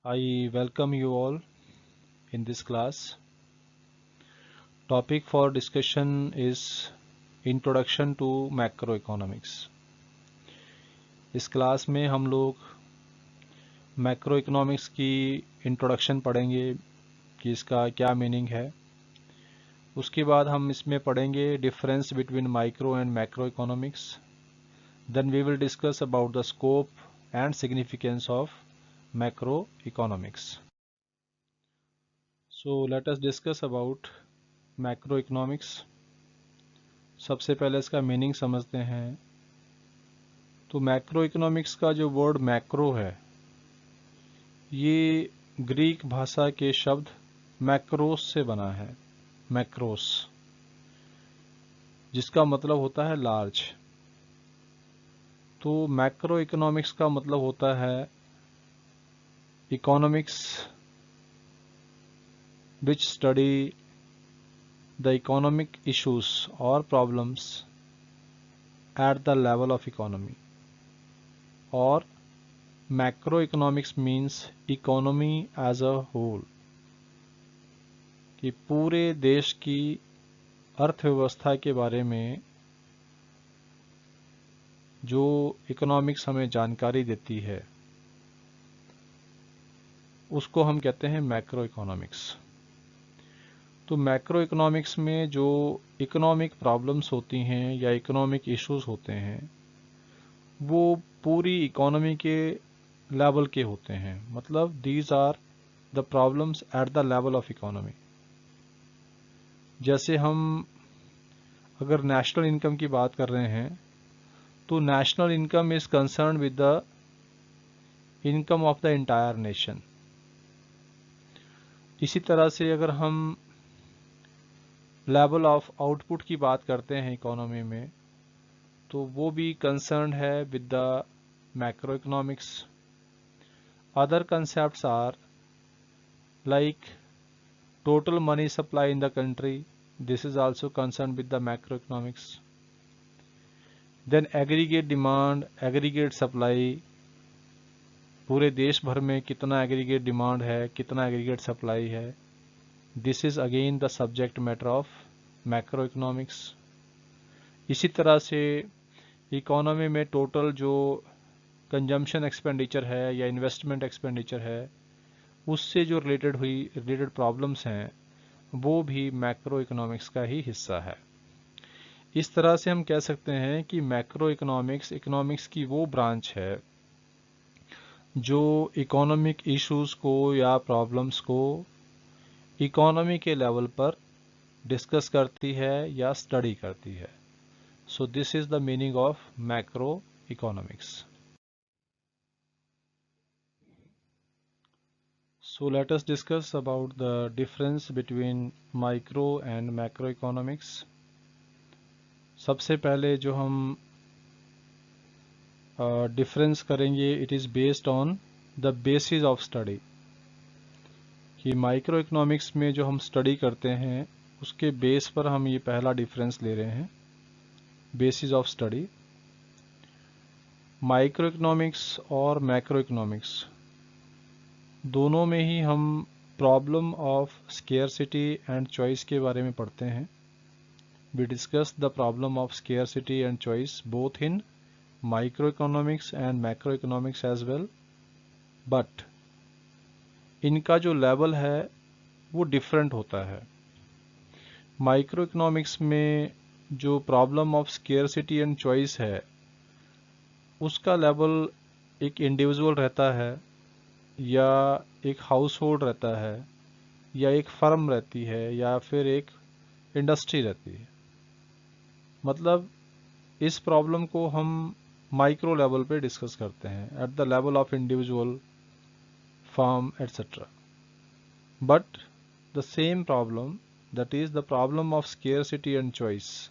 I welcome you all in this class. Topic for discussion is Introduction to Macroeconomics. इस class में हम लोग macro economics की introduction पढ़ेंगे कि इसका क्या मीनिंग है। उसके बाद हम इसमें पढ़ेंगे difference between micro and macroeconomics. Then we will discuss about the scope and significance of macro economics. So let us discuss about macroeconomics. सबसे पहले इसका मीनिंग समझते हैं। तो मैक्रो इकोनॉमिक्स का जो वर्ड मैक्रो है, ये ग्रीक भाषा के शब्द मैक्रोस से बना है। मैक्रोस, जिसका मतलब होता है लार्ज। तो मैक्रो इकोनॉमिक्स का मतलब होता है economics which study the economic issues or problems at the level of economy. और macroeconomics means economy as a whole, कि पूरे देश की अर्थव्यवस्था के बारे में जो इकोनॉमिक्स हमें जानकारी देती है उसको हम कहते हैं मैक्रो इकोनॉमिक्स। तो मैक्रो इकोनॉमिक्स में जो इकोनॉमिक प्रॉब्लम्स होती हैं या इकोनॉमिक इश्यूज होते हैं वो पूरी इकोनॉमी के लेवल के होते हैं। मतलब these are the problems at the level of economy. जैसे हम अगर नेशनल इनकम की बात कर रहे हैं तो national income is concern with the income of the entire nation. इसी तरह से अगर हम लेवल ऑफ आउटपुट की बात करते हैं इकोनॉमी में तो वो भी कंसर्न है with the macroeconomics. Other concepts are like total money supply in the country, this is also concern with the macroeconomics. Then aggregate demand, aggregate supply, पूरे देश भर में कितना एग्रीगेट डिमांड है, कितना एग्रीगेट सप्लाई है, this is again the subject matter of macro economics. इसी तरह से इकोनॉमी में टोटल जो कंजम्पशन एक्सपेंडिचर है या इन्वेस्टमेंट एक्सपेंडिचर है उससे जो रिलेटेड प्रॉब्लम्स हैं वो भी मैक्रो इकोनॉमिक्स का ही हिस्सा है। इस तरह से हम कह सकते हैं कि मैक्रो इकोनॉमिक्स इकोनॉमिक्स की वो ब्रांच है जो इकोनॉमिक इश्यूज को या प्रॉब्लम्स को इकोनॉमी के लेवल पर डिस्कस करती है या स्टडी करती है। So this is the meaning of macro economics. So let us discuss about the difference between micro and macroeconomics. सबसे पहले जो हम डिफरेंस करेंगे, it is based on the basis of study. कि माइक्रो इकोनॉमिक्स में जो हम स्टडी करते हैं उसके बेस पर हम ये पहला डिफरेंस ले रहे हैं, basis of study. Microeconomics और मैक्रो इकोनॉमिक्स दोनों में ही हम problem of scarcity and choice के बारे में पढ़ते हैं। We discuss the problem of scarcity and choice both in microeconomics and macroeconomics as well, but इनका जो लेवल है वो डिफरेंट होता है। माइक्रो इकोनॉमिक्स में जो problem of scarcity and choice है उसका लेवल एक इंडिविजुअल रहता है या एक हाउस होल्ड रहता है या एक फर्म रहती है या फिर एक इंडस्ट्री रहती है। मतलब इस प्रॉब्लम को हम माइक्रो लेवल पे डिस्कस करते हैं eight the level of individual, firm etcetera. But the same problem, that is the problem of scarcity and choice,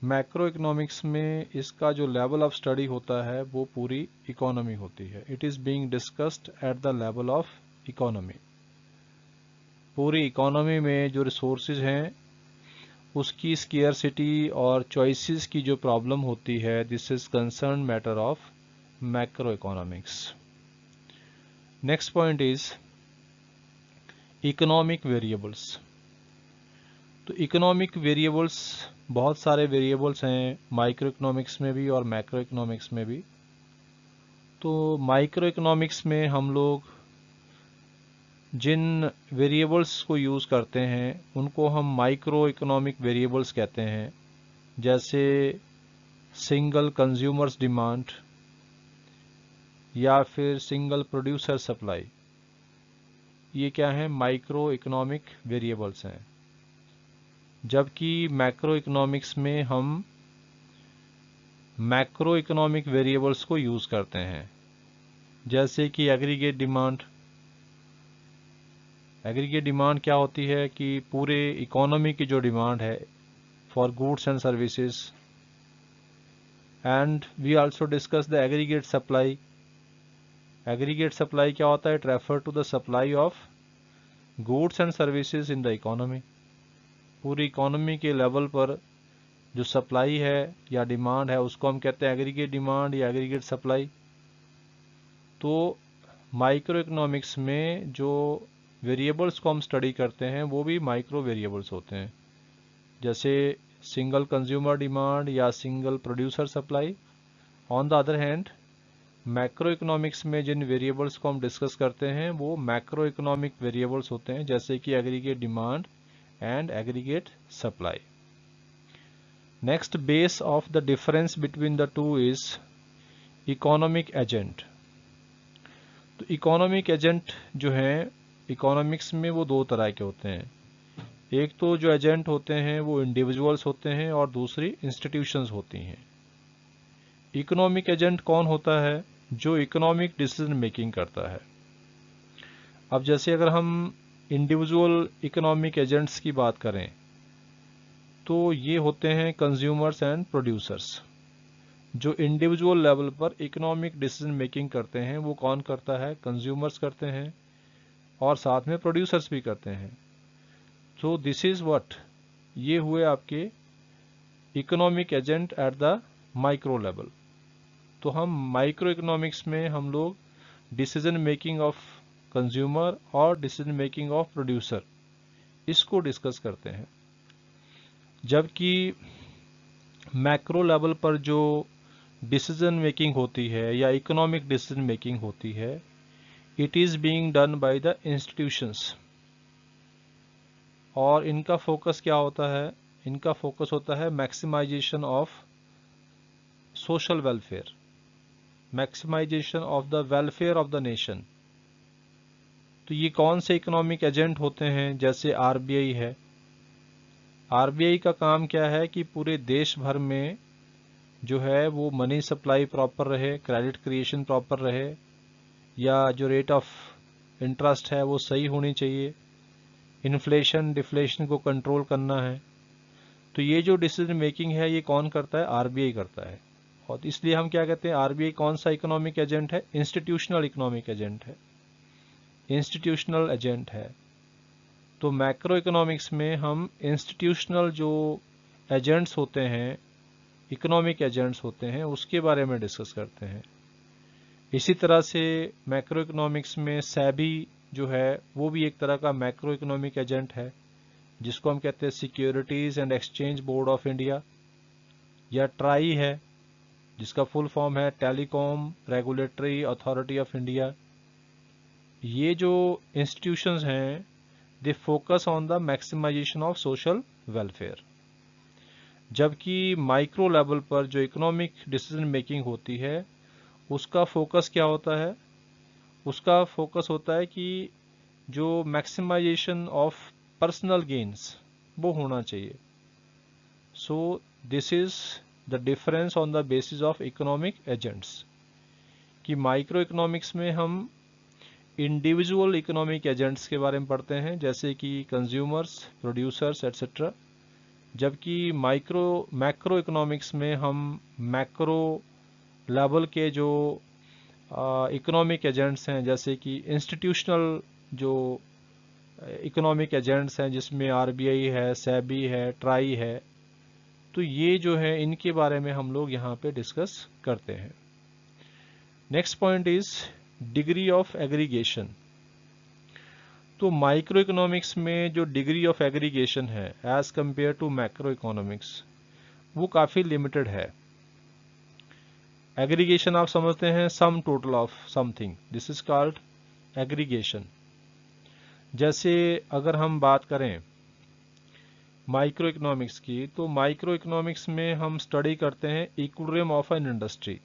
macro economics में इसका जो लेवल ऑफ स्टडी होता है वो पूरी इकोनॉमी होती है। It is being discussed at the level of economy. पूरी इकोनॉमी में जो रिसोर्सेज हैं उसकी स्केयरसिटी और चॉइसेस की जो प्रॉब्लम होती है, this is concern matter of macro economics. Next point is economic variables. तो इकोनॉमिक वेरिएबल्स, बहुत सारे वेरिएबल्स हैं माइक्रो इकोनॉमिक्स में भी और मैक्रो इकोनॉमिक्स में भी। तो माइक्रो इकोनॉमिक्स में हम लोग जिन वेरिएबल्स को यूज़ करते हैं उनको हम माइक्रो इकोनॉमिक वेरिएबल्स कहते हैं, जैसे सिंगल कंज्यूमर्स डिमांड या फिर सिंगल प्रोड्यूसर सप्लाई। ये क्या है? माइक्रो इकोनॉमिक वेरिएबल्स हैं। जबकि मैक्रो इकोनॉमिक्स में हम मैक्रो इकोनॉमिक वेरिएबल्स को यूज़ करते हैं, जैसे कि एग्रीगेट डिमांड। एग्रीगेट डिमांड क्या होती है कि पूरे इकोनॉमी की जो डिमांड है for goods and services. And we also discuss the aggregate supply. Aggregate supply क्या होता है? It refer to the supply of goods and services in the economy. पूरी इकोनॉमी के लेवल पर जो सप्लाई है या डिमांड है उसको हम कहते हैं एग्रीगेट डिमांड या एग्रीगेट सप्लाई। तो माइक्रो इकोनॉमिक्स में जो वेरिएबल्स को हम स्टडी करते हैं वो भी माइक्रो वेरिएबल्स होते हैं, जैसे सिंगल कंज्यूमर डिमांड या single producer supply. On the other hand macro economics में जिन वेरिएबल्स को हम डिस्कस करते हैं वो मैक्रो इकोनॉमिक वेरिएबल्स होते हैं, जैसे कि aggregate demand and aggregate supply. Next base of the difference between the two is economic agent. तो इकोनॉमिक एजेंट जो हैं इकोनॉमिक्स में वो दो तरह के होते हैं। एक तो जो एजेंट होते हैं वो इंडिविजुअल्स होते हैं और दूसरी इंस्टीट्यूशंस होती हैं। इकोनॉमिक एजेंट कौन होता है? जो इकोनॉमिक डिसीजन मेकिंग करता है। अब जैसे अगर हम इंडिविजुअल इकोनॉमिक एजेंट्स की बात करें तो ये होते हैं कंज्यूमर्स एंड प्रोड्यूसर्स। जो इंडिविजुअल लेवल पर इकोनॉमिक डिसीजन मेकिंग करते हैं वो कौन करता है? कंज्यूमर्स करते हैं और साथ में प्रोड्यूसर्स भी करते हैं। सो दिस इज व्हाट, ये हुए आपके economic agent at the micro level. तो हम माइक्रो इकोनॉमिक्स में हम लोग डिसीजन मेकिंग ऑफ कंज्यूमर और डिसीजन मेकिंग ऑफ प्रोड्यूसर इसको डिस्कस करते हैं। जबकि मैक्रो लेवल पर जो डिसीजन मेकिंग होती है या इकोनॉमिक डिसीजन मेकिंग होती है, it is being done by the institutions. और इनका फोकस क्या होता है? इनका फोकस होता है maximisation of social welfare, maximisation of the welfare of the nation. तो ये कौन से इकोनॉमिक एजेंट होते हैं? जैसे आरबीआई है। आरबीआई का काम क्या है कि पूरे देश भर में जो है वो मनी सप्लाई प्रॉपर रहे, क्रेडिट क्रिएशन प्रॉपर रहे, या जो रेट ऑफ इंटरेस्ट है वो सही होनी चाहिए, इन्फ्लेशन डिफ्लेशन को कंट्रोल करना है। तो ये जो डिसीजन मेकिंग है ये कौन करता है? आरबीआई करता है। और इसलिए हम क्या कहते हैं, आरबीआई कौन सा इकोनॉमिक एजेंट है? इंस्टीट्यूशनल इकोनॉमिक एजेंट है, इंस्टीट्यूशनल एजेंट है। तो मैक्रो इकोनॉमिक्स में हम इंस्टीट्यूशनल जो एजेंट्स होते हैं, इकोनॉमिक एजेंट्स होते हैं, उसके बारे में डिस्कस करते हैं। इसी तरह से मैक्रो इकोनॉमिक्स में सेबी जो है वो भी एक तरह का मैक्रो इकोनॉमिक एजेंट है, जिसको हम कहते हैं securities and exchange board of India, या ट्राई है जिसका फुल फॉर्म है telecom regulatory authority of India. ये जो इंस्टीट्यूशंस हैं they focus on the maximisation of social welfare. जबकि माइक्रो लेवल पर जो इकोनॉमिक डिसीजन मेकिंग होती है उसका फोकस क्या होता है? उसका फोकस होता है कि जो मैक्सिमाइजेशन ऑफ पर्सनल गेन्स वो होना चाहिए। So this is the difference on the basis of economic agents, कि माइक्रो इकोनॉमिक्स में हम इंडिविजुअल इकोनॉमिक एजेंट्स के बारे में पढ़ते हैं, जैसे कि कंज्यूमर्स, प्रोड्यूसर्स एट्सेट्रा। जबकि मैक्रो इकोनॉमिक्स में हम मैक्रो लेवल के जो इकोनॉमिक एजेंट्स हैं, जैसे कि इंस्टीट्यूशनल जो इकोनॉमिक एजेंट्स हैं जिसमें आरबीआई है, सेबी है, ट्राई है, तो ये जो है इनके बारे में हम लोग यहाँ पे डिस्कस करते हैं। Next point is degree of aggregation. तो माइक्रो इकोनॉमिक्स में जो डिग्री ऑफ एग्रीगेशन है as compare to macroeconomics, वो काफ़ी लिमिटेड है। एग्रीगेशन आप समझते हैं sum total of something, this is called aggregation. जैसे अगर हम बात करें माइक्रो इकोनॉमिक्स की, तो माइक्रो इकोनॉमिक्स में हम स्टडी करते हैं equilibrium of an industry.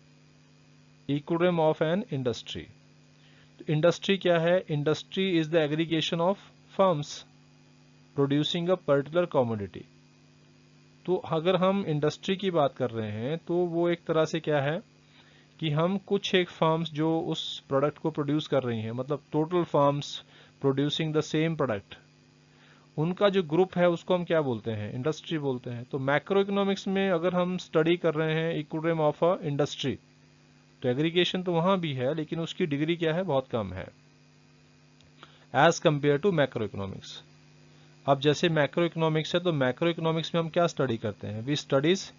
Equilibrium of an industry, तो इंडस्ट्री क्या है? Industry is the aggregation of firms producing a particular commodity. तो अगर हम इंडस्ट्री की बात कर रहे हैं तो वो एक तरह से क्या है कि हम कुछ एक फर्म्स जो उस प्रोडक्ट को प्रोड्यूस कर रही हैं, मतलब total firms producing the same product, उनका जो ग्रुप है उसको हम क्या बोलते हैं? इंडस्ट्री बोलते हैं। तो मैक्रो इकोनॉमिक्स में अगर हम स्टडी कर रहे हैं इक्विलिब्रियम ऑफ अ इंडस्ट्री, तो एग्रीगेशन तो वहां भी है लेकिन उसकी डिग्री क्या है? बहुत कम है as compare to macroeconomics. अब जैसे मैक्रो इकोनॉमिक्स है, तो मैक्रो इकोनॉमिक्स में हम क्या स्टडी करते हैं? We studies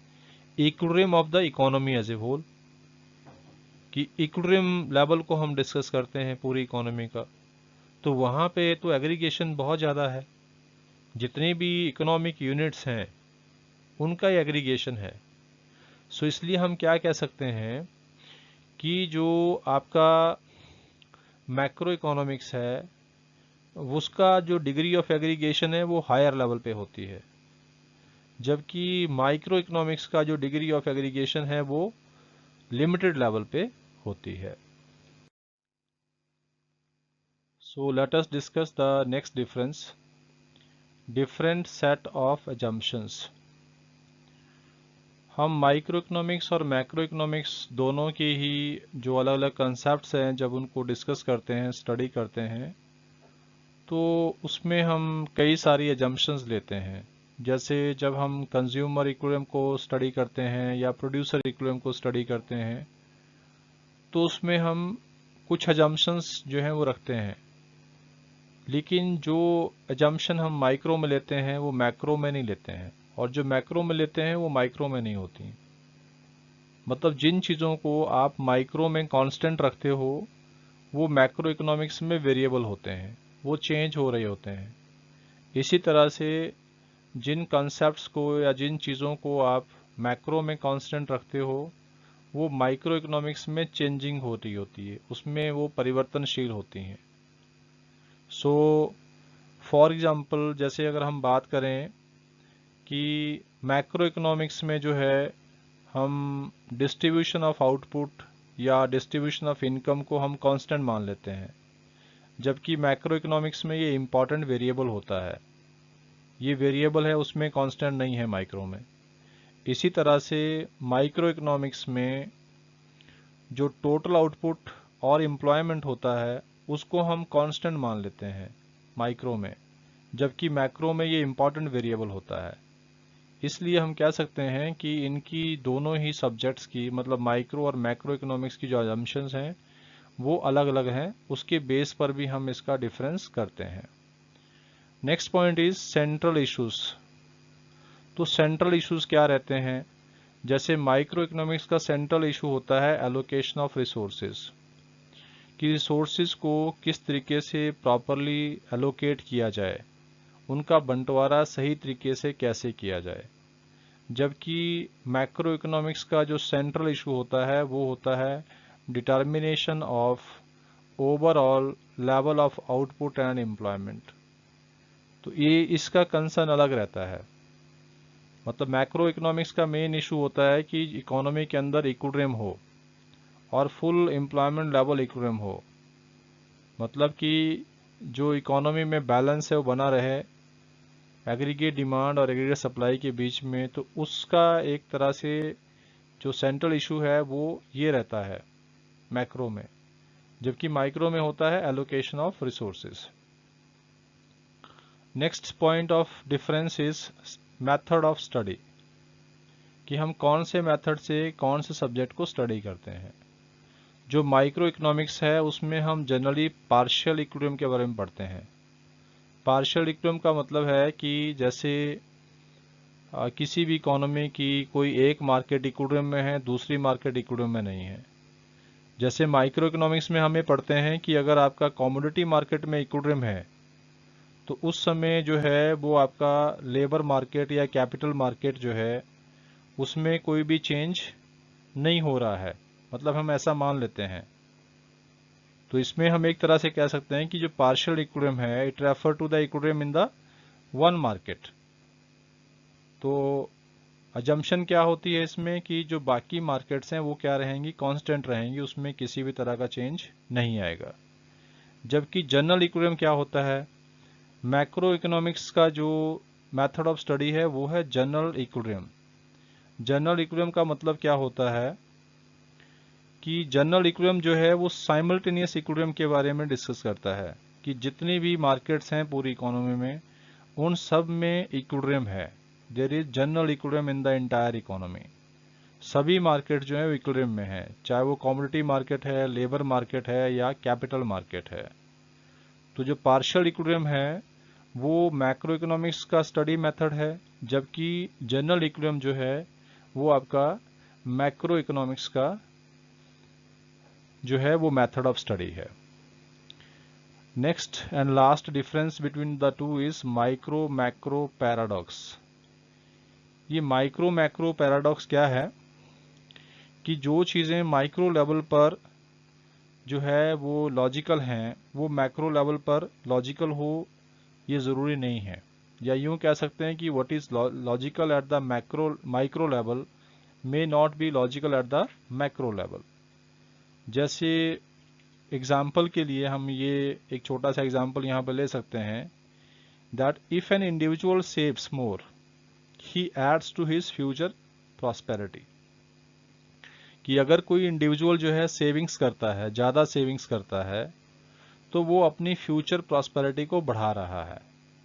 equilibrium of the economy as a whole, कि इक्विलिब्रियम लेवल को हम डिस्कस करते हैं पूरी इकोनॉमी का। तो वहाँ पे तो एग्रीगेशन बहुत ज़्यादा है, जितनी भी इकोनॉमिक यूनिट्स हैं उनका एग्रीगेशन है। सो इसलिए हम क्या कह सकते हैं कि जो आपका मैक्रो इकोनॉमिक्स है उसका जो डिग्री ऑफ एग्रीगेशन है वो हायर लेवल पे होती है, जबकि माइक्रो इकोनॉमिक्स का जो डिग्री ऑफ एग्रीगेशन है वो लिमिटेड लेवल पे होती है। So let us discuss the next difference, different set of assumptions. हम माइक्रो इकोनॉमिक्स और मैक्रो इकोनॉमिक्स दोनों के ही जो अलग अलग कंसेप्ट्स हैं जब उनको डिस्कस करते हैं, स्टडी करते हैं, तो उसमें हम कई सारी अजम्पशंस लेते हैं। जैसे जब हम कंज्यूमर इक्विलिब्रियम को स्टडी करते हैं या प्रोड्यूसर इक्विलिब्रियम को स्टडी करते हैं, तो उसमें हम कुछ अजम्पशंस जो हैं वो रखते हैं, लेकिन जो अजम्पशन हम माइक्रो में लेते हैं वो मैक्रो में नहीं लेते हैं, और जो मैक्रो में लेते हैं वो माइक्रो में नहीं होती। मतलब जिन चीज़ों को आप माइक्रो में कांस्टेंट रखते हो वो मैक्रो इकोनॉमिक्स में वेरिएबल होते हैं, वो चेंज हो रहे होते हैं। इसी तरह से जिन कॉन्सेप्ट्स को या जिन चीज़ों को आप मैक्रो में कांस्टेंट रखते हो वो माइक्रो इकोनॉमिक्स में चेंजिंग हो रही होती है, उसमें वो परिवर्तनशील होती हैं। सो फॉर एग्जांपल, जैसे अगर हम बात करें कि मैक्रो इकोनॉमिक्स में जो है हम डिस्ट्रीब्यूशन ऑफ आउटपुट या डिस्ट्रीब्यूशन ऑफ इनकम को हम कांस्टेंट मान लेते हैं, जबकि मैक्रो इकोनॉमिक्स में ये इम्पॉर्टेंट वेरिएबल होता है। ये वेरिएबल है, उसमें कांस्टेंट नहीं है माइक्रो में। इसी तरह से माइक्रो इकोनॉमिक्स में जो टोटल आउटपुट और एम्प्लॉयमेंट होता है उसको हम कांस्टेंट मान लेते हैं माइक्रो में, जबकि मैक्रो में ये इम्पॉर्टेंट वेरिएबल होता है। इसलिए हम कह सकते हैं कि इनकी दोनों ही सब्जेक्ट्स की, मतलब माइक्रो और मैक्रो इकोनॉमिक्स की जो अजम्पशंस हैं वो अलग अलग हैं, उसके बेस पर भी हम इसका डिफरेंस करते हैं। Next point is central issues. तो सेंट्रल इश्यूज क्या रहते हैं? जैसे माइक्रो इकोनॉमिक्स का सेंट्रल इशू होता है एलोकेशन ऑफ रिसोर्सेज, कि रिसोर्सेज को किस तरीके से प्रॉपरली एलोकेट किया जाए, उनका बंटवारा सही तरीके से कैसे किया जाए। जबकि मैक्रो इकोनॉमिक्स का जो सेंट्रल इशू होता है वो होता है determination of overall level of output and employment. तो ये इसका कंसर्न अलग रहता है। मतलब मैक्रो इकोनॉमिक्स का मेन इशू होता है कि इकोनॉमी के अंदर इक्विलिब्रियम हो और फुल एम्प्लॉयमेंट लेवल इक्विलिब्रियम हो, मतलब कि जो इकोनॉमी में बैलेंस है वो बना रहे एग्रीगेट डिमांड और एग्रीगेट सप्लाई के बीच में। तो उसका एक तरह से जो सेंट्रल इशू है वो ये रहता है मैक्रो में, जबकि माइक्रो में होता है allocation of resources. Next point of difference is method of study, कि हम कौन से मेथड से कौन से सब्जेक्ट को स्टडी करते हैं। जो माइक्रो इकोनॉमिक्स है उसमें हम जनरली पार्शियल इक्विलिब्रियम के बारे में पढ़ते हैं। पार्शियल इक्विलिब्रियम का मतलब है कि जैसे किसी भी इकोनॉमी की कोई एक मार्केट इक्विलिब्रियम में है, दूसरी मार्केट इक्विलिब्रियम में नहीं है। जैसे माइक्रो इकोनॉमिक्स में हमें पढ़ते हैं कि अगर आपका कमोडिटी मार्केट में इक्विलिब्रियम है तो उस समय जो है वो आपका लेबर मार्केट या कैपिटल मार्केट जो है उसमें कोई भी चेंज नहीं हो रहा है, मतलब हम ऐसा मान लेते हैं। तो इसमें हम एक तरह से कह सकते हैं कि जो पार्शियल इक्विलिब्रियम है it refer to the equilibrium in the one market. तो अजम्पशन क्या होती है इसमें कि जो बाकी मार्केट्स हैं वो क्या रहेंगी, कांस्टेंट रहेंगी, उसमें किसी भी तरह का चेंज नहीं आएगा। जबकि जनरल इक्विलिब्रियम क्या होता है, मैक्रो इकोनॉमिक्स का जो मेथड ऑफ स्टडी है वो है जनरल इक्विलिब्रियम। जनरल इक्विलिब्रियम का मतलब क्या होता है कि जनरल इक्विलिब्रियम जो है वो साइमल्टेनियस इक्विलिब्रियम के बारे में डिस्कस करता है कि जितनी भी मार्केट्स हैं पूरी इकोनॉमी में उन सब में इक्विलिब्रियम है। There is general equilibrium in the entire economy. सभी मार्केट जो है वो इक्विलिब्रियम में है, चाहे वो कमोडिटी मार्केट है, लेबर मार्केट है या कैपिटल मार्केट है। तो जो पार्शियल इक्विलिब्रियम है वो मैक्रो इकोनॉमिक्स का स्टडी मेथड है, जबकि जनरल इक्विलिब्रियम जो है वो आपका मैक्रो इकोनॉमिक्स का जो है वो मेथड ऑफ स्टडी है। Next and last difference between the two is micro macro paradox. ये माइक्रो मैक्रो पैराडॉक्स क्या है कि जो चीज़ें माइक्रो लेवल पर जो है वो लॉजिकल हैं वो मैक्रो लेवल पर लॉजिकल हो ये ज़रूरी नहीं है। या यूं कह सकते हैं कि what is logical at the micro level may not be logical at the macro level. जैसे एग्जाम्पल के लिए हम ये एक छोटा सा एग्जाम्पल यहाँ पर ले सकते हैं that if an individual saves more he aids to his future prosperity. कि अगर कोई इंडिविजुअल जो है सेविंग्स करता है, ज़्यादा सेविंग्स करता है, तो वो अपनी फ्यूचर प्रॉस्पेरिटी को बढ़ा रहा है।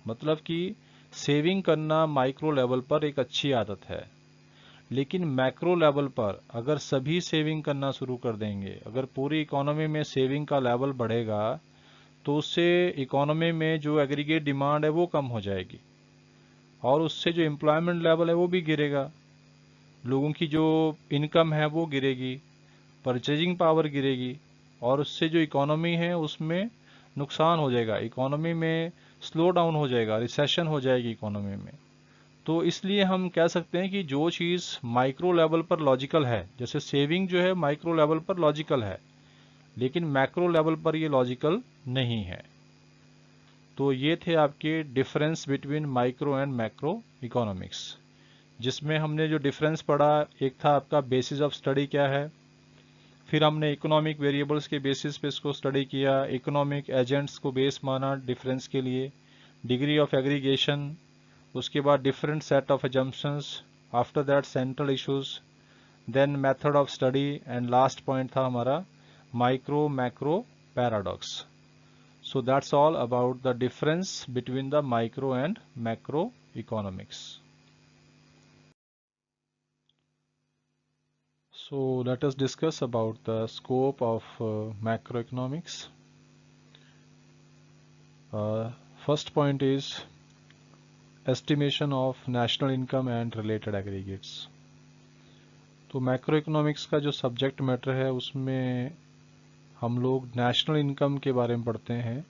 मतलब कि सेविंग करना माइक्रो लेवल पर एक अच्छी आदत है, लेकिन मैक्रो लेवल पर अगर सभी सेविंग करना शुरू कर देंगे, अगर पूरी इकोनॉमी में सेविंग का लेवल बढ़ेगा तो उससे इकोनॉमी में जो एग्रीगेट डिमांड है वो कम हो जाएगी और उससे जो एम्प्लॉयमेंट लेवल है वो भी गिरेगा, लोगों की जो इनकम है वो गिरेगी, परचेजिंग पावर गिरेगी और उससे जो इकोनॉमी है उसमें नुकसान हो जाएगा, इकोनॉमी में स्लो डाउन हो जाएगा, रिसेशन हो जाएगी इकोनॉमी में। तो इसलिए हम कह सकते हैं कि जो चीज़ माइक्रो लेवल पर लॉजिकल है, जैसे सेविंग जो है माइक्रो लेवल पर लॉजिकल है लेकिन मैक्रो लेवल पर ये लॉजिकल नहीं है। तो ये थे आपके difference between micro and macro economics, जिसमें हमने जो डिफरेंस पढ़ा एक था आपका बेसिस ऑफ स्टडी क्या है, फिर हमने इकोनॉमिक वेरिएबल्स के बेसिस पे इसको स्टडी किया, इकोनॉमिक एजेंट्स को बेस माना डिफरेंस के लिए, डिग्री ऑफ एग्रीगेशन, उसके बाद different set of assumptions, after that central issues, then method of study and last point था हमारा micro macro paradox. So that's all about the difference between the micro and macro economics. So let us discuss about the scope of macroeconomics. First point is estimation of national income and related aggregates. तो macro economics का जो subject matter है उसमें हम लोग national income के बारे में पढ़ते हैं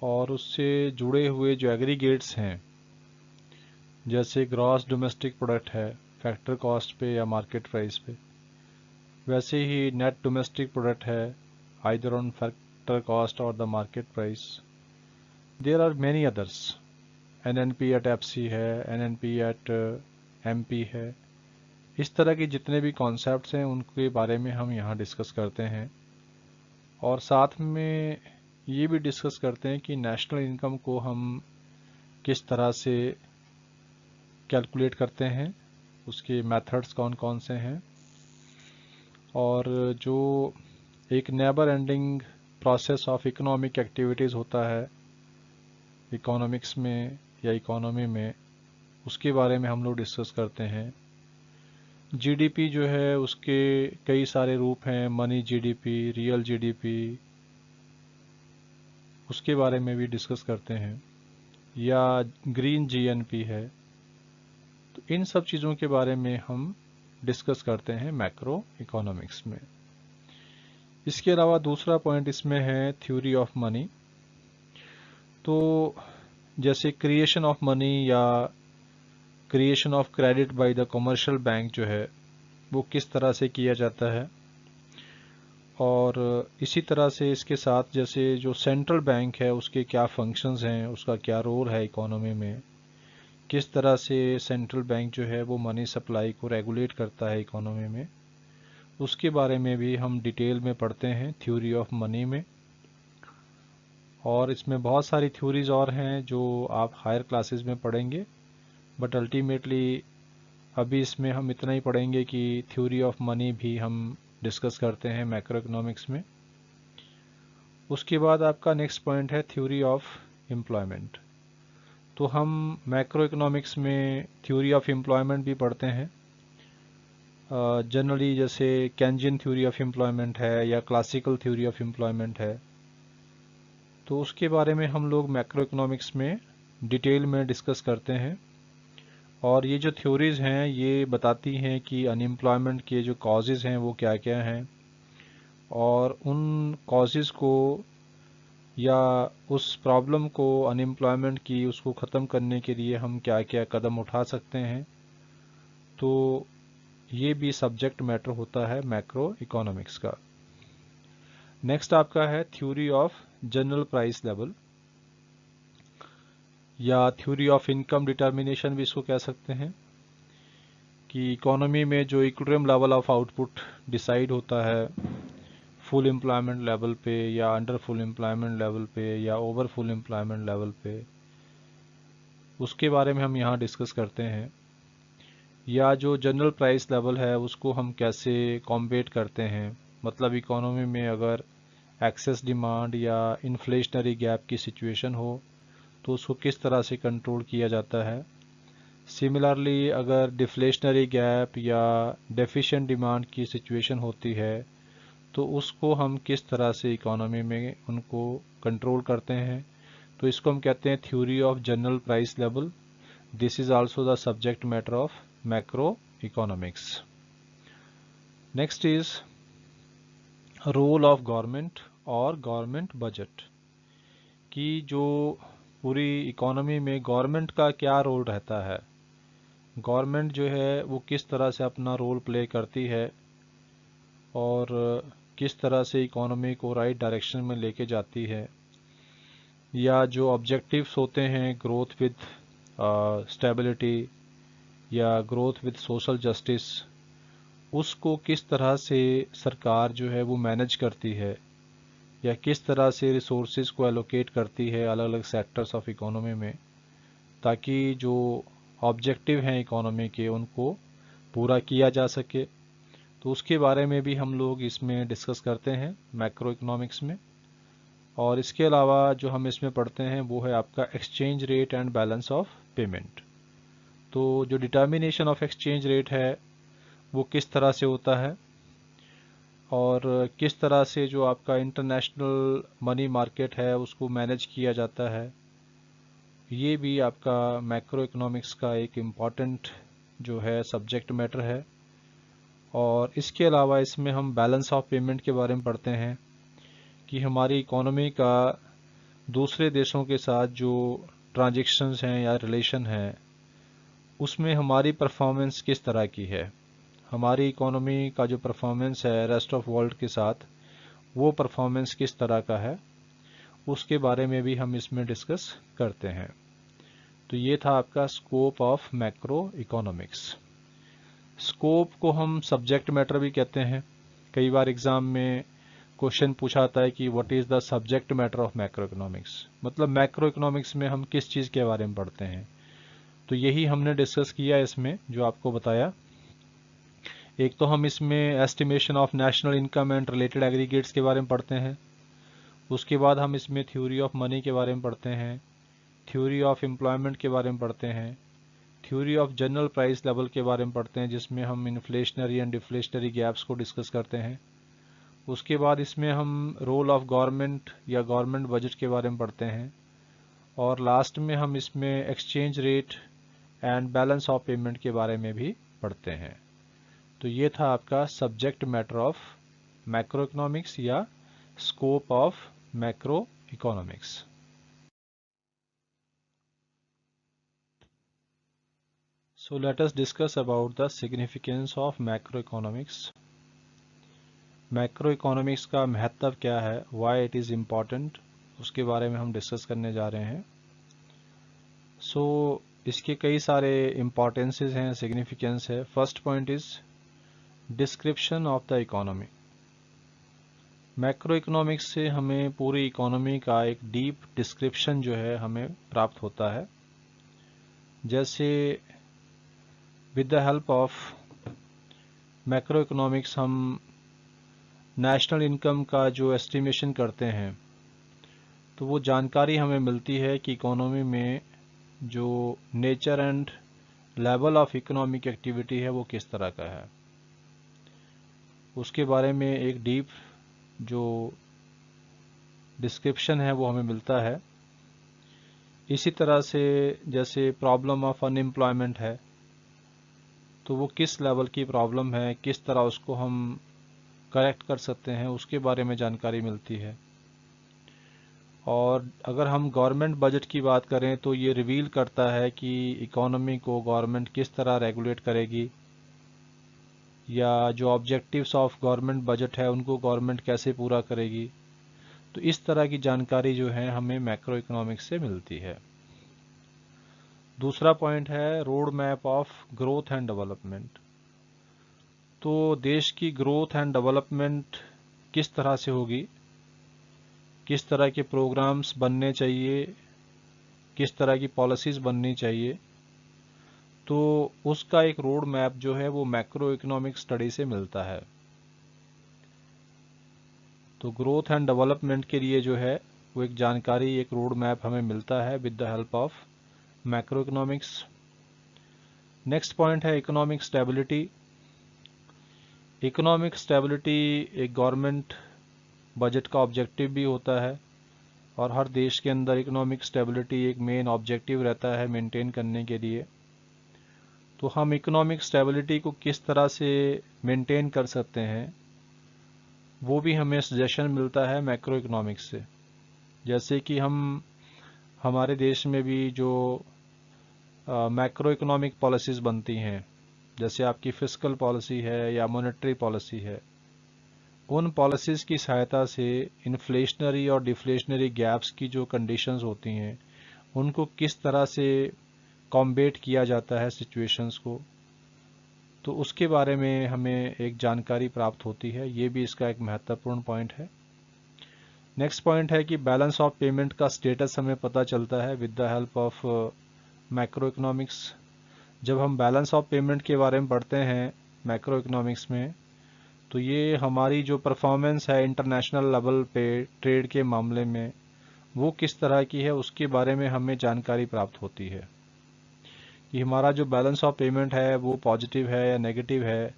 और उससे जुड़े हुए जो एग्रीगेट्स हैं जैसे ग्रॉस डोमेस्टिक प्रोडक्ट है फैक्टर कॉस्ट पे या मार्केट प्राइस पे, वैसे ही नेट डोमेस्टिक प्रोडक्ट है आइदर ऑन फैक्टर कॉस्ट और the market price. There are many others, NNP at FC है, एनएनपी एट एमपी है। इस तरह के जितने भी कॉन्सेप्ट्स हैं उनके बारे में हम यहाँ डिस्कस करते हैं और साथ में ये भी डिस्कस करते हैं कि नेशनल इनकम को हम किस तरह से कैलकुलेट करते हैं, उसके मेथड्स कौन कौन से हैं और जो एक never ending process of economic activities होता है इकोनॉमिक्स में या इकोनॉमी में, उसके बारे में हम लोग डिस्कस करते हैं। जीडीपी जो है उसके कई सारे रूप हैं, मनी जीडीपी, रियल जीडीपी, उसके बारे में भी डिस्कस करते हैं, या ग्रीन जीएनपी है। तो इन सब चीज़ों के बारे में हम डिस्कस करते हैं मैक्रो इकोनॉमिक्स में। इसके अलावा दूसरा पॉइंट इसमें है थ्योरी ऑफ मनी। तो जैसे क्रिएशन ऑफ मनी या creation of credit by the commercial bank जो है वो किस तरह से किया जाता है, और इसी तरह से इसके साथ जैसे जो सेंट्रल बैंक है उसके क्या फंक्शंस हैं, उसका क्या रोल है इकोनॉमी में, किस तरह से सेंट्रल बैंक जो है वो मनी सप्लाई को रेगुलेट करता है इकोनॉमी में, उसके बारे में भी हम डिटेल में पढ़ते हैं थ्योरी ऑफ मनी में। और इसमें बहुत सारी थ्योरीज और हैं जो आप हायर क्लासेस में पढ़ेंगे, बट अल्टीमेटली अभी इसमें हम इतना ही पढ़ेंगे कि थ्योरी ऑफ मनी भी हम डिस्कस करते हैं मैक्रो इकोनॉमिक्स में। उसके बाद आपका नेक्स्ट पॉइंट है थ्योरी ऑफ एम्प्लॉयमेंट। तो हम मैक्रो इकोनॉमिक्स में थ्योरी ऑफ एम्प्लॉयमेंट भी पढ़ते हैं। जनरली जैसे केंजियन थ्योरी ऑफ एम्प्लॉयमेंट है या क्लासिकल थ्योरी ऑफ एम्प्लॉयमेंट है, तो उसके बारे में हम लोग मैक्रो इकोनॉमिक्स में डिटेल में डिस्कस करते हैं। और ये जो थ्योरीज हैं ये बताती हैं कि अनएम्प्लॉयमेंट के जो कॉजेज़ हैं वो क्या क्या हैं, और उन कॉजेज़ को या उस प्रॉब्लम को अनएम्प्लॉयमेंट की उसको ख़त्म करने के लिए हम क्या क्या कदम उठा सकते हैं। तो ये भी सब्जेक्ट मैटर होता है मैक्रो इकोनॉमिक्स का। नेक्स्ट आपका है theory of general price level या थ्योरी ऑफ इनकम डिटर्मिनेशन भी इसको कह सकते हैं, कि इकोनॉमी में जो equilibrium level of output decide होता है फुल एम्प्लॉयमेंट लेवल पे या अंडर फुल एम्प्लॉयमेंट लेवल पे या ओवर फुल एम्प्लॉयमेंट लेवल पे, उसके बारे में हम यहाँ डिस्कस करते हैं। या जो जनरल प्राइस लेवल है उसको हम कैसे कॉम्बेट करते हैं, मतलब इकोनॉमी में अगर एक्सेस डिमांड या इन्फ्लेशनरी गैप की सिचुएशन हो तो उसको किस तरह से कंट्रोल किया जाता है। सिमिलरली अगर डिफ्लेशनरी गैप या डेफिशिएंट डिमांड की सिचुएशन होती है तो उसको हम किस तरह से इकोनॉमी में उनको कंट्रोल करते हैं। तो इसको हम कहते हैं theory of general price level. This is also the subject matter of macro economics. Next is role of government और गवर्नमेंट बजट, कि जो पूरी इकोनॉमी में गवर्नमेंट का क्या रोल रहता है, गवर्नमेंट जो है वो किस तरह से अपना रोल प्ले करती है और किस तरह से इकोनॉमी को राइट डायरेक्शन में लेके जाती है, या जो ऑब्जेक्टिव्स होते हैं ग्रोथ विद स्टेबिलिटी या ग्रोथ विद सोशल जस्टिस, उसको किस तरह से सरकार जो है वो मैनेज करती है या किस तरह से रिसोर्सेज को एलोकेट करती है अलग अलग सेक्टर्स ऑफ इकोनॉमी में, ताकि जो ऑब्जेक्टिव हैं इकोनॉमी के उनको पूरा किया जा सके। तो उसके बारे में भी हम लोग इसमें डिस्कस करते हैं मैक्रो इकोनॉमिक्स में। और इसके अलावा जो हम इसमें पढ़ते हैं वो है आपका exchange rate and balance of payment. तो जो डिटर्मिनेशन ऑफ एक्सचेंज रेट है वो किस तरह से होता है और किस तरह से जो आपका इंटरनेशनल मनी मार्केट है उसको मैनेज किया जाता है, ये भी आपका मैक्रो इकोनॉमिक्स का एक इम्पॉर्टेंट जो है सब्जेक्ट मैटर है। और इसके अलावा इसमें हम बैलेंस ऑफ पेमेंट के बारे में पढ़ते हैं, कि हमारी इकोनॉमी का दूसरे देशों के साथ जो ट्रांजैक्शंस हैं या रिलेशन हैं उसमें हमारी परफॉर्मेंस किस तरह की है, हमारी इकोनॉमी का जो परफॉर्मेंस है रेस्ट ऑफ वर्ल्ड के साथ वो परफॉर्मेंस किस तरह का है, उसके बारे में भी हम इसमें डिस्कस करते हैं। तो ये था आपका scope of macro economics. Scope को हम सब्जेक्ट मैटर भी कहते हैं। कई बार एग्जाम में क्वेश्चन पूछा जाता है कि what is the subject matter of macro economics, मतलब मैक्रो इकोनॉमिक्स में हम किस चीज़ के बारे में पढ़ते हैं। तो यही हमने डिस्कस किया इसमें जो आपको बताया। एक तो हम इसमें estimation of national income and related aggregates के बारे में पढ़ते हैं। उसके बाद हम इसमें थ्योरी ऑफ मनी के बारे में पढ़ते हैं, थ्योरी ऑफ एम्प्लॉयमेंट के बारे में पढ़ते हैं, theory of general price level के बारे में पढ़ते हैं जिसमें हम इन्फ्लेशनरी एंड डिफ्लेशनरी गैप्स को डिस्कस करते हैं। उसके बाद इसमें हम रोल ऑफ गवर्नमेंट या गवर्नमेंट बजट के बारे में पढ़ते हैं, और लास्ट में हम इसमें exchange rate and balance of payment के बारे में भी पढ़ते हैं। तो ये था आपका subject matter of macro economics या scope of macro economics. So let us discuss about the significance of macroeconomics. Macroeconomics का महत्व क्या है, वाई इट इज़ इम्पॉर्टेंट, उसके बारे में हम डिस्कस करने जा रहे हैं। इसके कई सारे इम्पॉर्टेंसेस हैं, सिग्निफिकेंस है। First point is description of the economy. Macro economics से हमें पूरी इकोनॉमी का एक डीप डिस्क्रिप्शन जो है हमें प्राप्त होता है। जैसे with the help of macro economics हम नेशनल इनकम का जो एस्टिमेशन करते हैं, तो वो जानकारी हमें मिलती है कि इकोनॉमी में जो nature and level of economic activity है वो किस तरह का है, उसके बारे में एक डीप जो डिस्क्रिप्शन है वो हमें मिलता है। इसी तरह से जैसे प्रॉब्लम ऑफ अनएम्प्लॉयमेंट है, तो वो किस लेवल की प्रॉब्लम है, किस तरह उसको हम करेक्ट कर सकते हैं, उसके बारे में जानकारी मिलती है। और अगर हम गवर्नमेंट बजट की बात करें तो ये रिवील करता है कि इकोनॉमी को गवर्नमेंट किस तरह रेगुलेट करेगी, या जो ऑब्जेक्टिव्स ऑफ गवर्नमेंट बजट है उनको गवर्नमेंट कैसे पूरा करेगी। तो इस तरह की जानकारी जो है हमें मैक्रो इकोनॉमिक्स से मिलती है। दूसरा पॉइंट है road map of growth and development. तो देश की ग्रोथ एंड डेवलपमेंट किस तरह से होगी, किस तरह के प्रोग्राम्स बनने चाहिए, किस तरह की पॉलिसीज़ बननी चाहिए, तो उसका एक रोड मैप जो है वो मैक्रो इकोनॉमिक स्टडी से मिलता है। तो ग्रोथ एंड डेवलपमेंट के लिए जो है वो एक जानकारी, एक रोड मैप हमें मिलता है with the help of macro economics. Next point है इकोनॉमिक स्टेबिलिटी। इकोनॉमिक स्टेबिलिटी एक गवर्नमेंट बजट का ऑब्जेक्टिव भी होता है, और हर देश के अंदर इकोनॉमिक स्टेबिलिटी एक मेन ऑब्जेक्टिव रहता है मेंटेन करने के लिए। तो हम इकोनॉमिक स्टेबिलिटी को किस तरह से मेंटेन कर सकते हैं वो भी हमें सजेशन मिलता है मैक्रो इकोनॉमिक्स से। जैसे कि हम हमारे देश में भी जो मैक्रो इकोनॉमिक पॉलिसीज़ बनती हैं, जैसे आपकी फिस्कल पॉलिसी है या मॉनेटरी पॉलिसी है, उन पॉलिसीज़ की सहायता से इन्फ्लेशनरी और डिफ्लेशनरी गैप्स की जो कंडीशंस होती हैं उनको किस तरह से कॉम्बेट किया जाता है सिचुएशंस को, तो उसके बारे में हमें एक जानकारी प्राप्त होती है। ये भी इसका एक महत्वपूर्ण पॉइंट है। नेक्स्ट पॉइंट है कि बैलेंस ऑफ पेमेंट का स्टेटस हमें पता चलता है with the help of macro economics. जब हम बैलेंस ऑफ पेमेंट के बारे में पढ़ते हैं मैक्रो इकोनॉमिक्स में, तो ये हमारी जो परफॉर्मेंस है इंटरनेशनल लेवल पे ट्रेड के मामले में वो किस तरह की है, उसके बारे में हमें जानकारी प्राप्त होती है कि हमारा जो बैलेंस ऑफ पेमेंट है वो पॉजिटिव है या नेगेटिव है,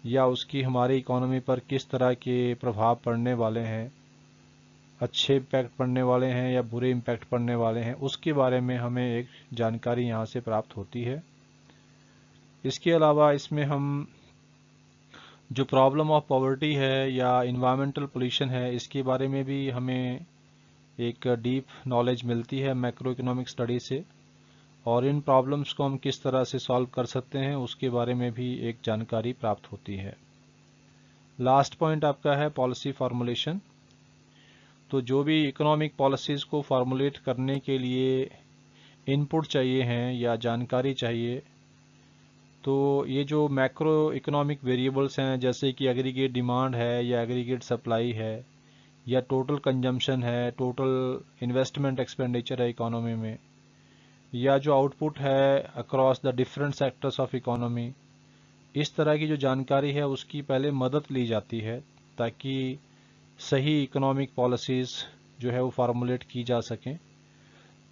या उसकी हमारी इकोनॉमी पर किस तरह के प्रभाव पड़ने वाले हैं, अच्छे इम्पैक्ट पड़ने वाले हैं या बुरे इम्पैक्ट पड़ने वाले हैं, उसके बारे में हमें एक जानकारी यहाँ से प्राप्त होती है। इसके अलावा इसमें हम जो प्रॉब्लम ऑफ पॉवर्टी है या इन्वायरमेंटल पोल्यूशन है, इसके बारे में भी हमें एक डीप नॉलेज मिलती है मैक्रो इकोनॉमिक स्टडी से, और इन प्रॉब्लम्स को हम किस तरह से सॉल्व कर सकते हैं उसके बारे में भी एक जानकारी प्राप्त होती है। लास्ट पॉइंट आपका है पॉलिसी फार्मूलेशन। तो जो भी इकोनॉमिक पॉलिसीज़ को फार्मूलेट करने के लिए इनपुट चाहिए हैं या जानकारी चाहिए, तो ये जो मैक्रो इकोनॉमिक वेरिएबल्स हैं, जैसे कि एग्रीगेट डिमांड है या एग्रीगेट सप्लाई है या टोटल कंजम्पशन है, टोटल इन्वेस्टमेंट एक्सपेंडिचर है इकोनॉमी में, या जो आउटपुट है across the different sectors of economy, इस तरह की जो जानकारी है उसकी पहले मदद ली जाती है ताकि सही इकोनॉमिक पॉलिसीज़ जो है वो फार्मूलेट की जा सकें।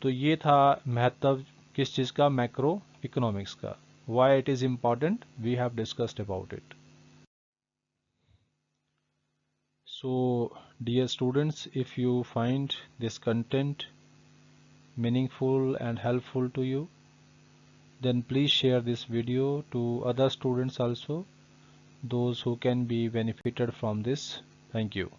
तो ये था महत्व किस चीज़ का, मैक्रो इकोनॉमिक्स का। Why it is important, we have discussed about it. So dear students, if you find this content meaningful and helpful to you, then please share this video to other students also, those who can be benefited from this. Thank you.